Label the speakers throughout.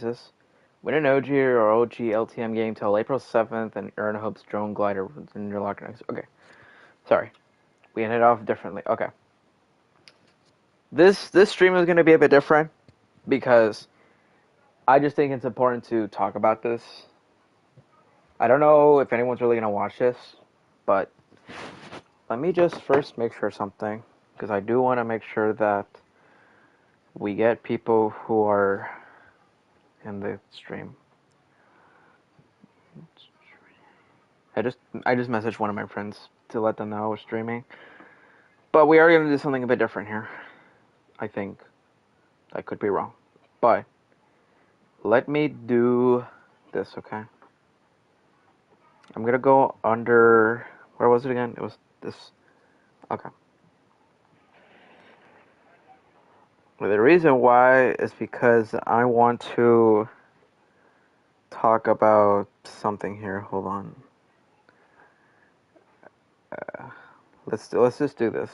Speaker 1: this. Win an OG or OG LTM game till April 7th and earn Hope's drone glider in your locker next. Okay. Sorry. We ended off differently. Okay. This stream is going to be a bit different because I just think it's important to talk about this. I don't know if anyone's really going to watch this, but let me just first make sure something, because I do want to make sure that we get people who are in the stream. I just messaged one of my friends to let them know I was streaming. But we are going to do something a bit different here. I think. I could be wrong. But let me do this, okay? I'm going to go under... Where was it again? It was this. Okay. Well, the reason why is because I want to talk about something here. Hold on. Let's just do this.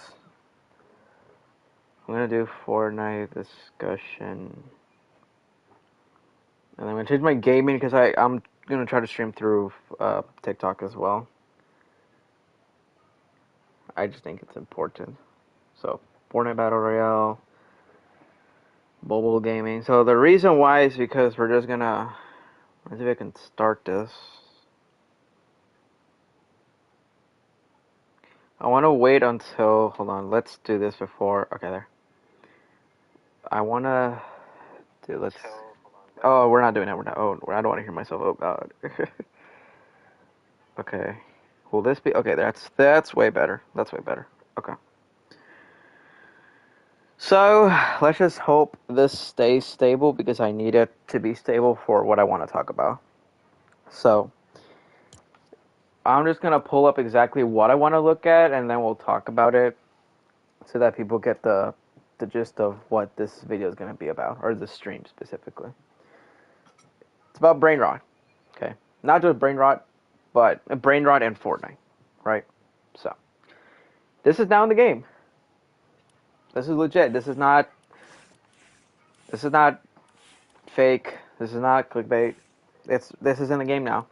Speaker 1: I'm gonna do Fortnite discussion, and I'm gonna change my gaming because I'm gonna try to stream through TikTok as well. I just think it's important. So Fortnite Battle Royale, mobile gaming. So the reason why is because we're just gonna. Let's see if I can start this. I want to wait until. Hold on. Let's do this before. Okay, there. I want to do. Let's. Oh, we're not doing that. We're not. Oh, I don't want to hear myself. Oh God. Okay. Will this be okay? That's way better. That's way better. Okay. So let's just hope this stays stable because I need it to be stable for what I want to talk about. So I'm just gonna pull up exactly what I want to look at, and then we'll talk about it, so that people get the gist of what this video is gonna be about, or the stream specifically. It's about brain rot. Okay, not just brain rot, but brain rot and Fortnite, right? So this is now in the game. This is legit. This is not fake. This is not clickbait. This is in the game now.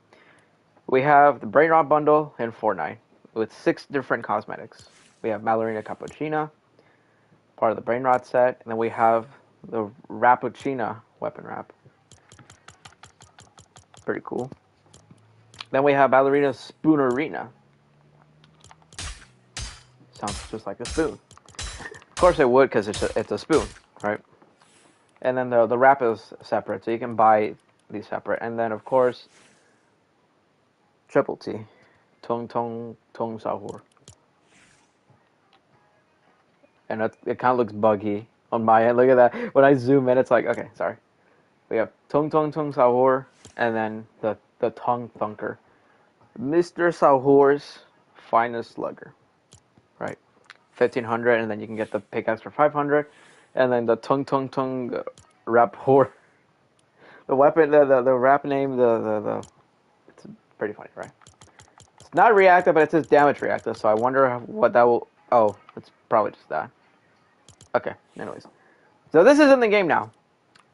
Speaker 1: We have the Brain Rot bundle in Fortnite with 6 different cosmetics. We have Ballerina Cappuccina, part of the Brain Rot set, and then we have the Rapuccina weapon wrap. Pretty cool. Then we have Ballerina Spoonerina. Sounds just like a spoon. Of course it would, because it's a spoon, right? And then the wrap is separate, so you can buy these separate. And then, of course, Triple T. Tong Tong Tong Sahur. And it kind of looks buggy on my end. Look at that. When I zoom in, it's like, okay, sorry. We have Tong Tong Tong Sahur, and then the Tongue Thunker. Mr. Sahur's finest slugger. Right? 1,500, and then you can get the pickaxe for 500. And then the Tung Tung Tung Rapport. The weapon, the rap name, it's pretty funny, right? It's not reactive, but it says damage reactive, so I wonder what that will. Oh, it's probably just that. Okay, anyways. So this is in the game now.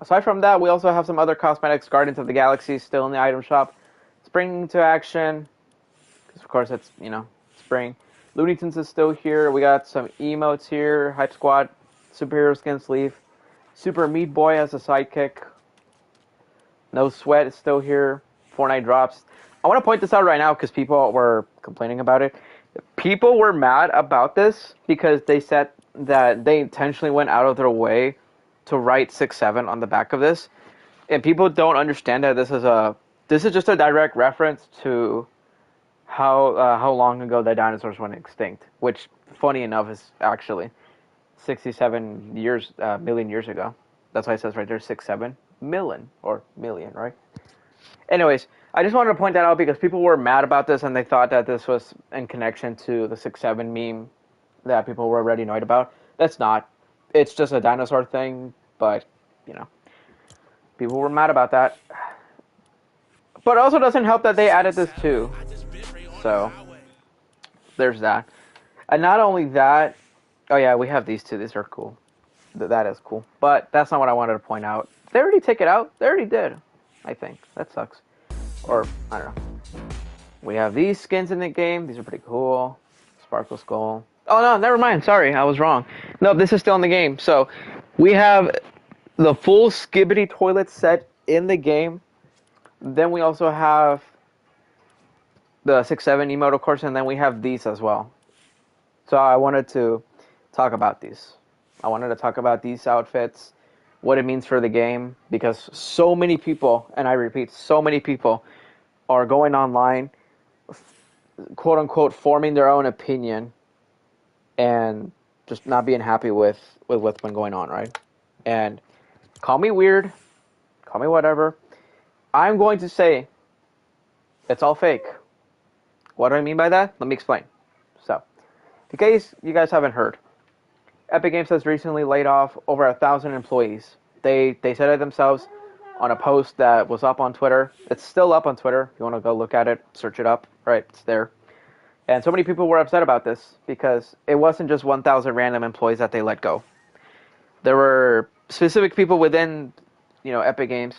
Speaker 1: Aside from that, we also have some other cosmetics. Guardians of the Galaxy still in the item shop. Spring to action, because of course it's, spring. Looney Tunes is still here. We got some emotes here. Hype Squad, superhero skin sleeve. Super Meat Boy as a sidekick. No Sweat is still here. Fortnite drops. I want to point this out right now because people were complaining about it. People were mad about this because they said that they intentionally went out of their way to write 6-7 on the back of this, and people don't understand that this is just a direct reference to how long ago the dinosaurs went extinct, which, funny enough, is actually 67 million years ago. That's why it says right there 6-7 million, or million, right? Anyways, I just wanted to point that out because people were mad about this and they thought that this was in connection to the 6-7 meme that people were already annoyed about. That's not. It's just a dinosaur thing, but, people were mad about that. But it also doesn't help that they added this too. So, there's that. And not only that, oh yeah, we have these two. These are cool. That is cool. But that's not what I wanted to point out. They already take it out. They already did. I think that sucks. Or I don't know. We have these skins in the game. These are pretty cool. Sparkle Skull. Oh no, never mind. Sorry, I was wrong. No, this is still in the game. So we have the full Skibbity toilet set in the game. Then we also have the 6-7 emote, of course, and then we have these as well. So I wanted to talk about these. I wanted to talk about these outfits, what it means for the game, because so many people, and I repeat, so many people are going online, quote unquote, forming their own opinion and just not being happy with what's been going on, right? And call me weird, call me whatever. I'm going to say it's all fake. What do I mean by that? Let me explain. So, in case you guys haven't heard, Epic Games has recently laid off over 1,000 employees. They said it themselves on a post that was up on Twitter. It's still up on Twitter. If you want to go look at it, search it up, right? It's there. And so many people were upset about this because it wasn't just 1,000 random employees that they let go. There were specific people within, Epic Games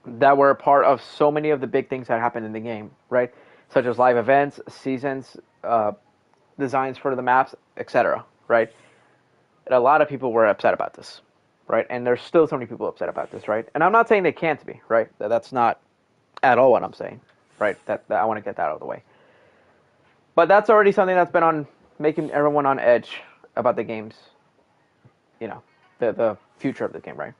Speaker 1: that were a part of so many of the big things that happened in the game, right? Such as live events, seasons, designs for the maps, etc., right? And a lot of people were upset about this, right? And there's still so many people upset about this, right? And I'm not saying they can't be, right? That's not at all what I'm saying, right? That I want to get that out of the way. But that's already something that's been on making everyone on edge about the game's, the future of the game, right?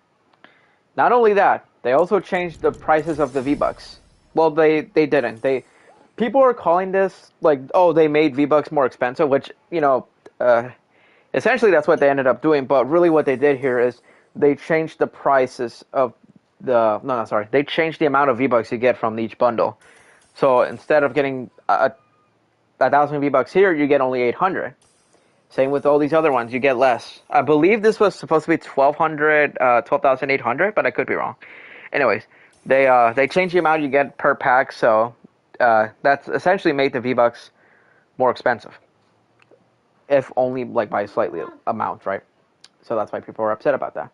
Speaker 1: Not only that, they also changed the prices of the V-Bucks. Well, they didn't. People are calling this like, oh, they made V-Bucks more expensive, which, essentially that's what they ended up doing. But really what they did here is they changed the prices of they changed the amount of V-Bucks you get from each bundle. So instead of getting 1,000 V-Bucks here, you get only 800. Same with all these other ones, you get less. I believe this was supposed to be 12,800, but I could be wrong. Anyways, they changed the amount you get per pack, so that's essentially made the V-Bucks more expensive. If only like by a slightly amount, right? So that's why people are upset about that.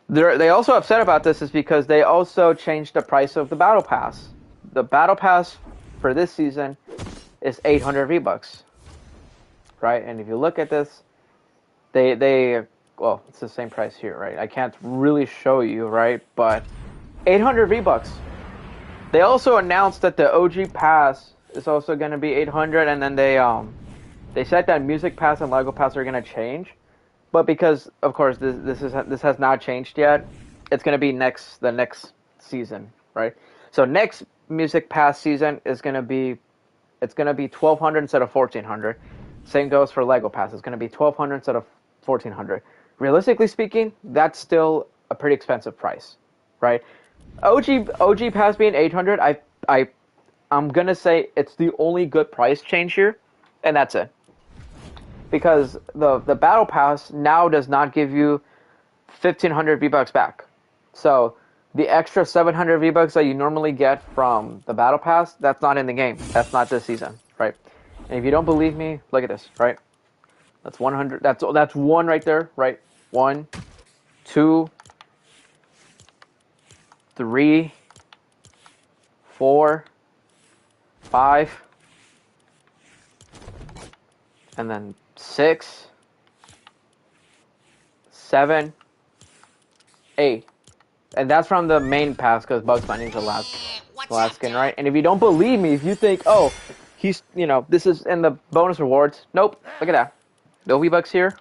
Speaker 1: They also upset about this is because they also changed the price of the Battle Pass. The Battle Pass for this season is 800 V-Bucks. Right? And if you look at this, well, it's the same price here, right? I can't really show you, right? But 800 V-Bucks. They also announced that the OG Pass is also going to be 800, and then they said that Music Pass and Lego Pass are going to change. But because, of course, this has not changed yet, it's going to be the next season, right? So next Music Pass season is going to be 1,200 instead of 1,400. Same goes for Lego Pass. It's going to be 1,200 instead of 1,400. Realistically speaking, that's still a pretty expensive price, right? OG Pass being 800, I'm going to say it's the only good price change here, and that's it. Because the Battle Pass now does not give you 1,500 V-Bucks back. So the extra 700 V-Bucks that you normally get from the Battle Pass, that's not in the game. That's not this season, right? And if you don't believe me, look at this, right? That's 100. That's one right there, right? 1, 2, 3, 4, 5, and then 6, 7, 8. And that's from the main pass because Bugs Bunny's the last skin, right? And if you don't believe me, if you think, oh, this is in the bonus rewards. Nope. Look at that. No V-Bucks here.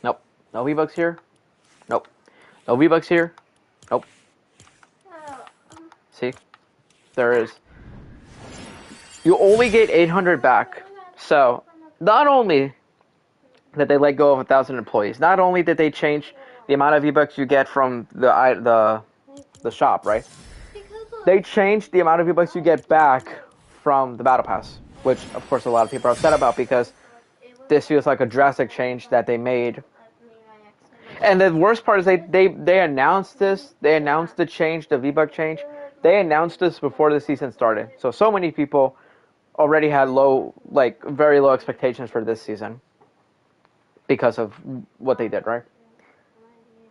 Speaker 1: Nope. No V-Bucks here. Nope. No V-Bucks here. Nope. See? There is. You only get 800 back. So, not only did they let go of 1,000 employees, not only did they change the amount of V-Bucks you get from the shop, right? They changed the amount of V-Bucks you get back from the Battle Pass, which of course a lot of people are upset about because this feels like a drastic change that they made. And the worst part is they announced this. They announced the change, the V-Buck change. They announced this before the season started. So many people already had very low expectations for this season because of what they did, right?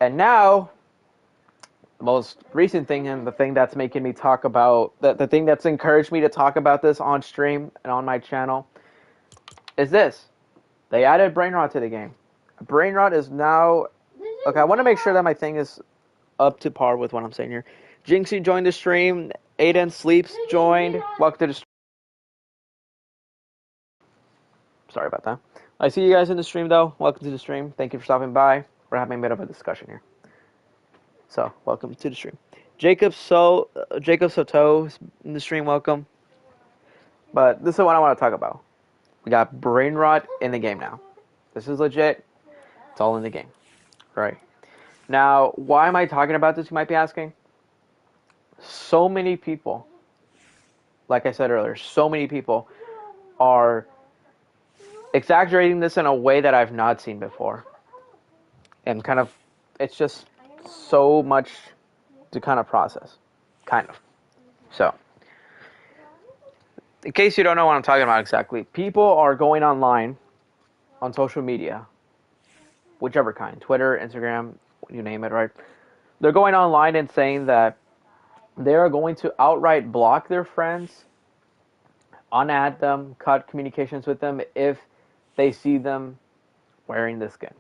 Speaker 1: And now most recent thing and the thing that's making me talk about the thing that's encouraged me to talk about this on stream and on my channel is this. They added brain rot to the game. Brain rot is now okay. I want to make sure that my thing is up to par with what I'm saying here. Jinxie joined the stream. Aiden Sleeps joined. Welcome to the stream. Sorry about that. I see you guys in the stream though. Welcome to the stream. Thank you for stopping by. We're having a bit of a discussion here. So, welcome to the stream. Jacob Soto is in the stream. Welcome. But this is what I want to talk about. We got brain rot in the game now. This is legit. It's all in the game. Right. Now, why am I talking about this, you might be asking? So many people, like I said earlier, so many people are exaggerating this in a way that I've not seen before. And kind of, it's just so much to kind of process. Kind of. So, in case you don't know what I'm talking about exactly, people are going online on social media, whichever kind, Twitter, Instagram, you name it, right? They're going online and saying that they are going to outright block their friends, unadd them, cut communications with them if they see them wearing this skin.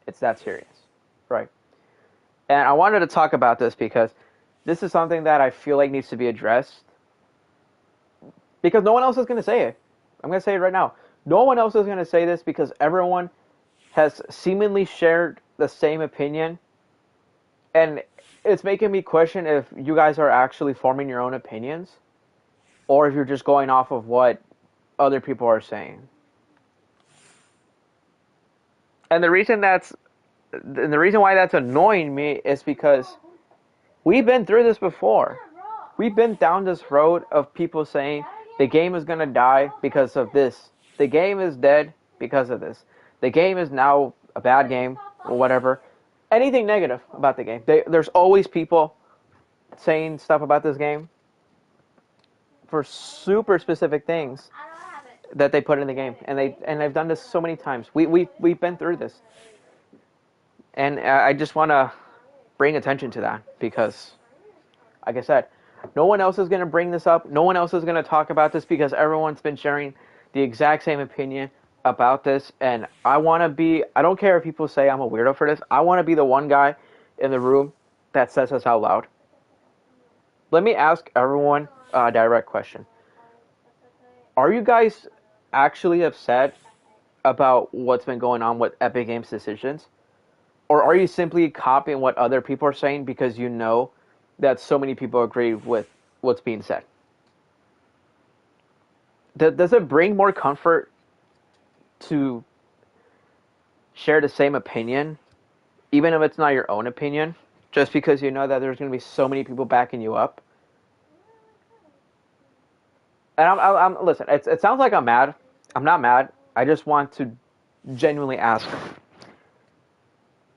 Speaker 1: It's that serious, right? And I wanted to talk about this because this is something that I feel like needs to be addressed because no one else is going to say it. I'm going to say it right now. No one else is going to say this because everyone has seemingly shared the same opinion. And it's making me question if you guys are actually forming your own opinions or if you're just going off of what other people are saying. And the reason why that's annoying me is because we've been through this before. We've been down this road of people saying the game is going to die because of this. The game is dead because of this. The game is now a bad game or whatever. Anything negative about the game. There's always people saying stuff about this game for super specific things that they put in the game, and they've done this so many times. We've been through this, and I just want to bring attention to that because, like I said, no one else is going to bring this up. No one else is going to talk about this because everyone's been sharing the exact same opinion about this, and I don't care if people say I'm a weirdo for this. I want to be the one guy in the room that says this out loud. Let me ask everyone a direct question. Are you guys actually upset about what's been going on with Epic Games' decisions? Or are you simply copying what other people are saying because you know that so many people agree with what's being said? Does it bring more comfort to share the same opinion, even if it's not your own opinion, just because you know that there's going to be so many people backing you up? And I'm listen, it sounds like I'm mad. I'm not mad. I just want to genuinely ask,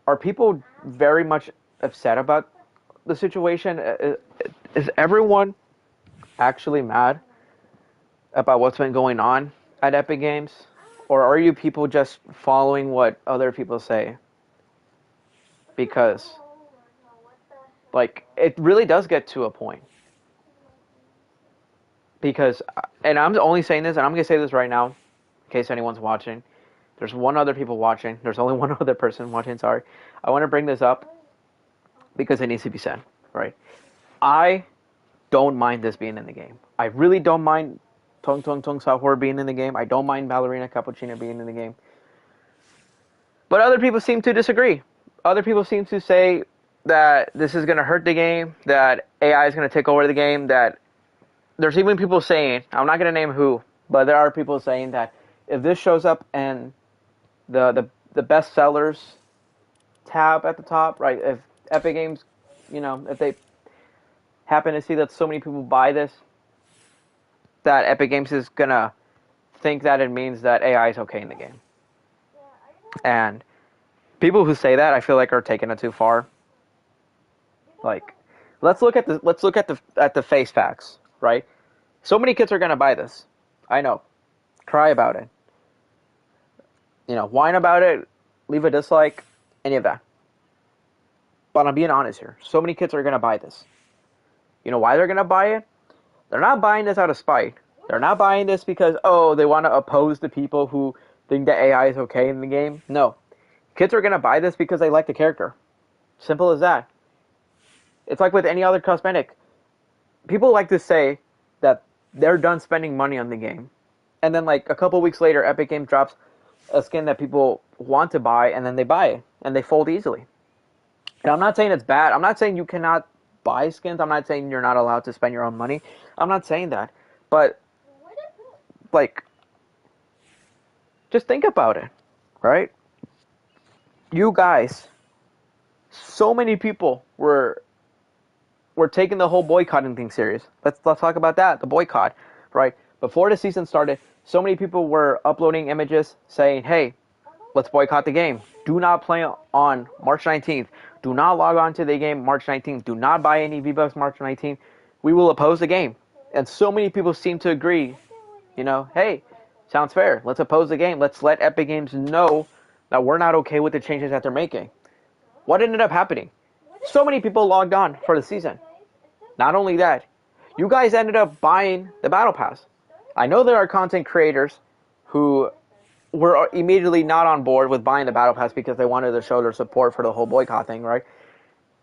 Speaker 1: are people very much upset about the situation? Is everyone actually mad about what's been going on at Epic Games? Or are you people just following what other people say? Because, like, it really does get to a point. Because, and I'm only saying this, and I'm going to say this right now, in case anyone's watching. There's one other people watching. There's only one other person watching, sorry. I want to bring this up because it needs to be said, right? I don't mind this being in the game. I really don't mind Tong Tong Tong Sahur being in the game. I don't mind Ballerina Cappuccino being in the game. But other people seem to disagree. Other people seem to say that this is going to hurt the game, that AI is going to take over the game, that there's even people saying, I'm not going to name who, but there are people saying that if this shows up in the best sellers tab at the top, right, if Epic Games, if they happen to see that so many people buy this, that Epic Games is going to think that it means that AI is okay in the game. And people who say that, I feel like, are taking it too far. Like, let's look at the face facts, right? So many kids are gonna buy this. I know. Cry about it. Whine about it, leave a dislike, any of that. But I'm being honest here. So many kids are going to buy this. You know why they're going to buy it? They're not buying this out of spite. They're not buying this because, oh, they want to oppose the people who think that AI is okay in the game. No. Kids are going to buy this because they like the character. Simple as that. It's like with any other cosmetic. People like to say that they're done spending money on the game. And then like a couple weeks later, Epic Games drops a skin that people want to buy, and then they buy it. And they fold easily. And I'm not saying it's bad. I'm not saying you cannot buy skins. I'm not saying you're not allowed to spend your own money. I'm not saying that. But, like, just think about it, right? You guys, so many people were taking the whole boycotting thing serious. Let's talk about that, the boycott, right? Before the season started, so many people were uploading images saying, hey, let's boycott the game. Do not play on March 19th. Do not log on to the game March 19th. Do not buy any V-Bucks March 19th. We will oppose the game. And so many people seem to agree, you know, hey, sounds fair. Let's oppose the game. Let's let Epic Games know that we're not okay with the changes that they're making. What ended up happening? So many people logged on for the season. Not only that, you guys ended up buying the Battle Pass. I know there are content creators who were immediately not on board with buying the Battle Pass because they wanted to show their support for the whole boycott thing, right?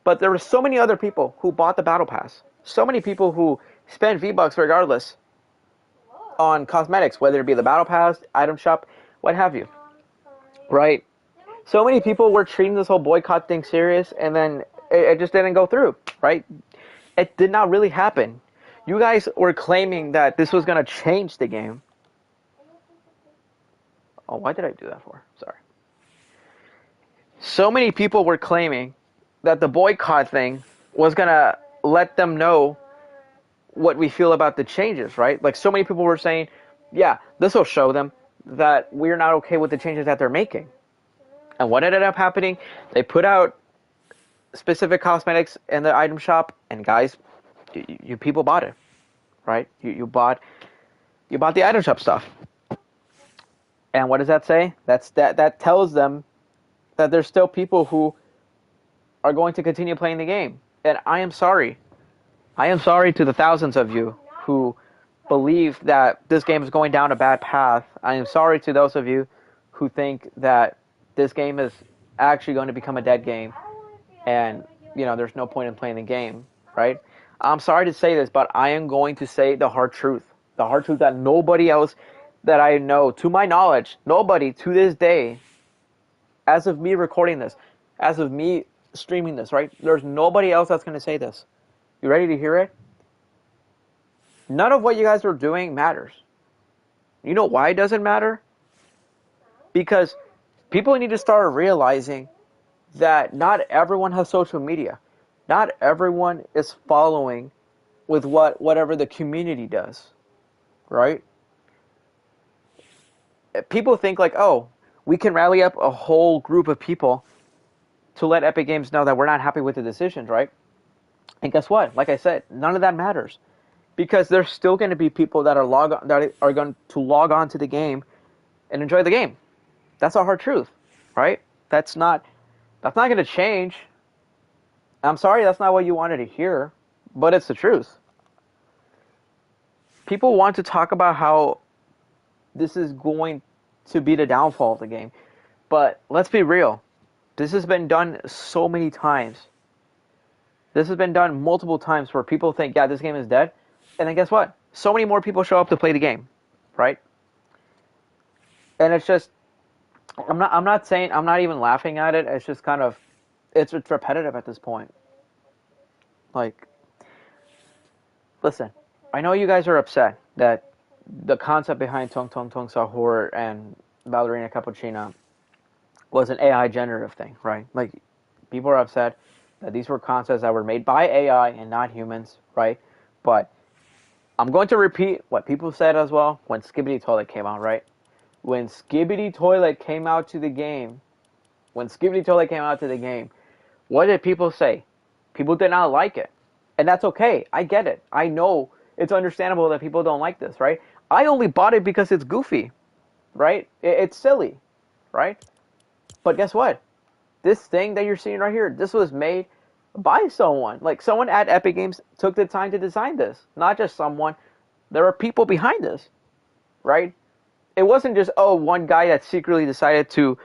Speaker 1: But there were so many other people who bought the Battle Pass. So many people who spent V-Bucks regardless on cosmetics, whether it be the Battle Pass, item shop, what have you, right? So many people were treating this whole boycott thing serious, and then it just didn't go through, right? It did not really happen. You guys were claiming that this was going to change the game. Oh, why did I do that for? Sorry. So many people were claiming that the boycott thing was going to let them know what we feel about the changes, right? Like, so many people were saying, yeah, this will show them that we're not okay with the changes that they're making. And what ended up happening? They put out specific cosmetics in the item shop, and guys, you people bought it, right? You bought the item shop stuff. And what does that say? That tells them that there's still people who are going to continue playing the game. And I am sorry. I am sorry to the thousands of you who believe that this game is going down a bad path. I am sorry to those of you who think that this game is actually going to become a dead game and, you know, there's no point in playing the game, right? I'm sorry to say this, but I am going to say the hard truth. The hard truth that nobody else that I know, to my knowledge, nobody to this day, as of me recording this, as of me streaming this, right? There's nobody else that's going to say this. You ready to hear it? None of what you guys are doing matters. You know why it doesn't matter? Because people need to start realizing that not everyone has social media. Not everyone is following with whatever the community does, right? People think like, oh, we can rally up a whole group of people to let Epic Games know that we're not happy with the decisions, right? And guess what? Like I said, none of that matters, because there's still going to be people that are going to log on to the game and enjoy the game. That's a hard truth, right? That's not going to change. I'm sorry, that's not what you wanted to hear, but it's the truth. People want to talk about how this is going to be the downfall of the game, but let's be real. This has been done so many times. This has been done multiple times where people think, yeah, this game is dead, and then guess what? So many more people show up to play the game, right? And it's just, I'm not even laughing at it. It's just kind of, it's repetitive at this point. Like, listen, I know you guys are upset that the concept behind Tong Tong Tong Sahur and Ballerina Cappuccina was an AI generative thing, right? Like, people are upset that these were concepts that were made by AI and not humans, right? But I'm going to repeat what people said as well when Skibidi Toilet came out, right? When Skibidi Toilet came out to the game, what did people say? People did not like it. And that's okay. I get it. I know it's understandable that people don't like this, right? I only bought it because it's goofy, right? It's silly, right? But guess what? This thing that you're seeing right here, this was made by someone. Like someone at Epic Games took the time to design this. Not just someone. There are people behind this, right? It wasn't just one guy that secretly decided to,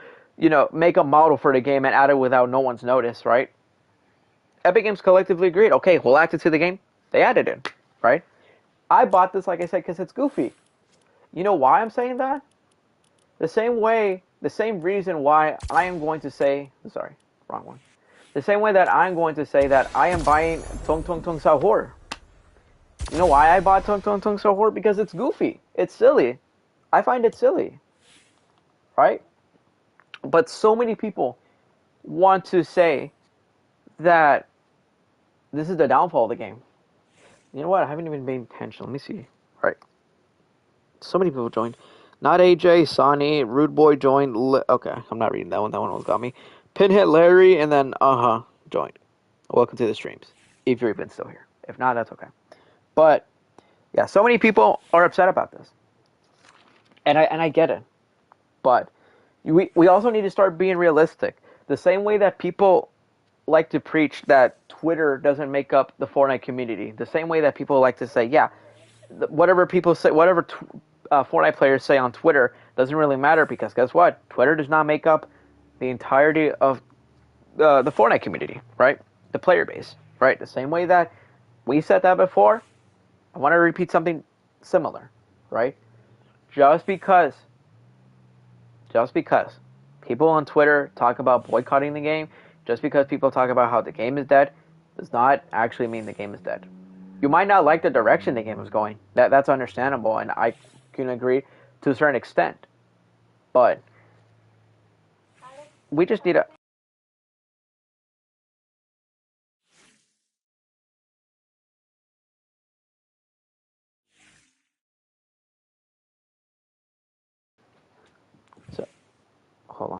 Speaker 1: make a model for the game and add it without no one's notice, right? Epic Games collectively agreed. Okay, we'll add it to the game. They added it, right? I bought this, like I said, because it's goofy. You know why I'm saying that? The same reason why I am going to say, sorry, wrong one. The same way that I'm going to say that I am buying Tong Tong Tong Sahur. You know why I bought Tong Tong Tong Sahur? Because it's goofy. It's silly. I find it silly, right? But so many people want to say that this is the downfall of the game. You know what? I haven't even paid attention. Let me see. All right. So many people joined. Not AJ, Sonny, Rude Boy joined. Okay, I'm not reading that one. That one almost got me. Pinhead Larry, and then joined. Welcome to the streams. If you're even still here. If not, that's okay. But yeah, so many people are upset about this, and I get it. But we also need to start being realistic. The same way that people like to preach that Twitter doesn't make up the Fortnite community. The same way that people like to say, yeah, whatever people say, whatever Fortnite players say on Twitter doesn't really matter because guess what? Twitter does not make up the entirety of the Fortnite community, right? The player base, right? The same way that we said that before, I want to repeat something similar, right? Just because, just because people on Twitter talk about boycotting the game, just because people talk about how the game is dead, does not actually mean the game is dead. You might not like the direction the game is going. That's understandable, and I can agree to a certain extent. But we just need a. So, hold on.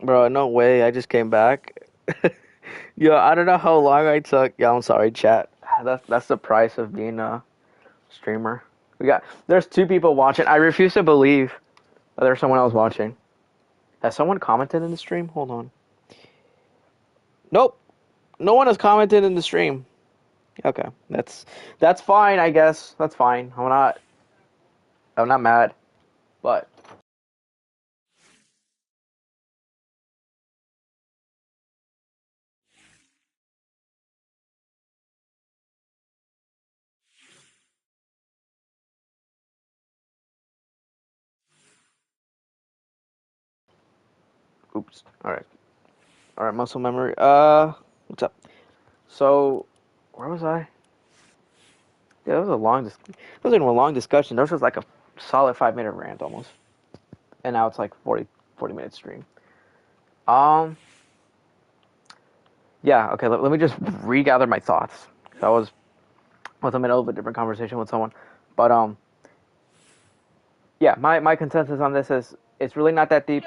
Speaker 1: Bro, no way. I just came back. Yo, I don't know how long I took. Yeah, I'm sorry, chat. That's the price of being a streamer. There's two people watching. I refuse to believe that there's someone else watching. Has someone commented in the stream? Hold on. Nope. No one has commented in the stream. Okay. That's fine, I guess. That's fine. I'm not mad. But oops. Alright. Alright, muscle memory. What's up? So where was I? Yeah, it wasn't even a long discussion. That was just like a solid 5 minute rant almost. And now it's like 40 minute stream. Um, yeah, okay, let me just regather my thoughts. I was in the middle of a different conversation with someone. But, yeah, my consensus on this is it's really not that deep.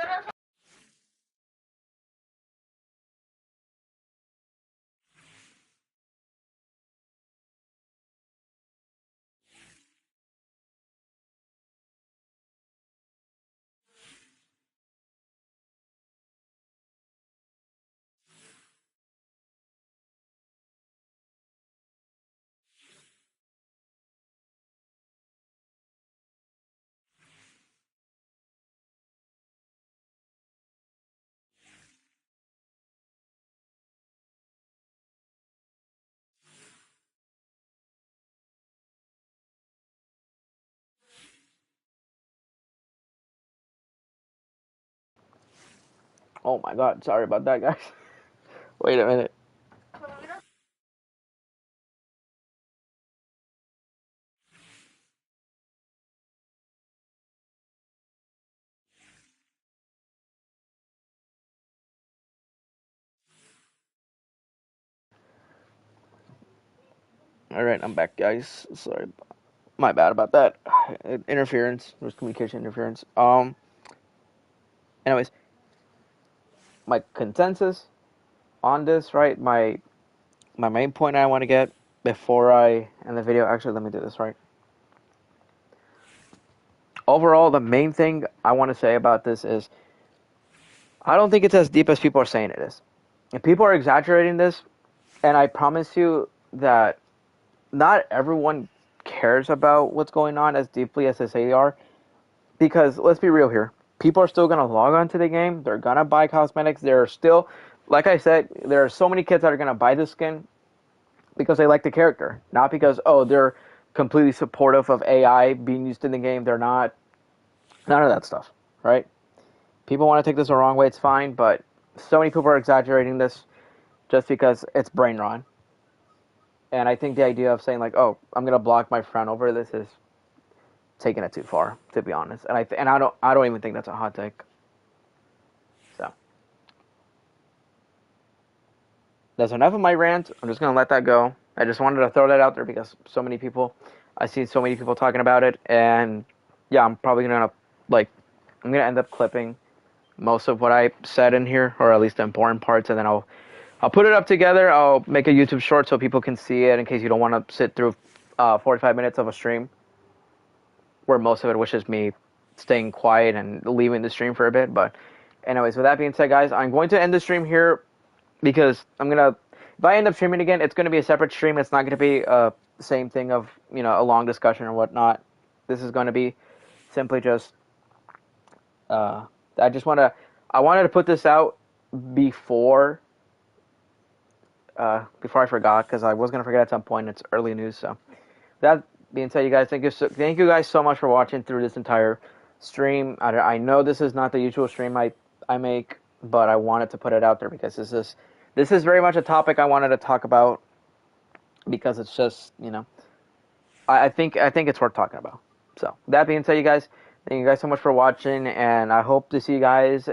Speaker 1: Oh my god, sorry about that, guys. Wait a minute. Alright, I'm back, guys. Sorry. My bad about that. Interference. There was communication interference. Anyways, my consensus on this, right? My main point I want to get before I end the video. Actually, let me do this right. Overall, the main thing I want to say about this is I don't think it's as deep as people are saying it is. And people are exaggerating this, and I promise you that not everyone cares about what's going on as deeply as they say they are. Because let's be real here, people are still gonna log on to the game. They're gonna buy cosmetics. There are still, like I said, there are so many kids that are gonna buy the skin because they like the character, not because they're completely supportive of AI being used in the game. They're not. None of that stuff, right? People want to take this the wrong way. It's fine, but so many people are exaggerating this just because it's brain rot. And I think the idea of saying like, "Oh, I'm gonna block my friend over this" is taking it too far, to be honest. And I don't even think that's a hot take. So that's enough of my rant. I'm just gonna let that go. I just wanted to throw that out there because I see so many people talking about it, and yeah, I'm gonna end up clipping most of what I said in here, or at least the important parts, and then I'll put it up together. I'll make a YouTube short so people can see it in case you don't want to sit through 45 minutes of a stream where most of it was just me staying quiet and leaving the stream for a bit. But anyways, with that being said, guys, I'm going to end the stream here because if I end up streaming again, it's gonna be a separate stream. It's not gonna be the same thing of a long discussion or whatnot. This is gonna be simply just uh, I wanted to put this out before before I forgot because I was gonna forget at some point. It's early news, so that being said, you guys, thank you guys so much for watching through this entire stream. I know this is not the usual stream I make, but I wanted to put it out there because this is very much a topic I wanted to talk about because it's just I think it's worth talking about. So that being said, you guys, thank you guys so much for watching, and I hope to see you guys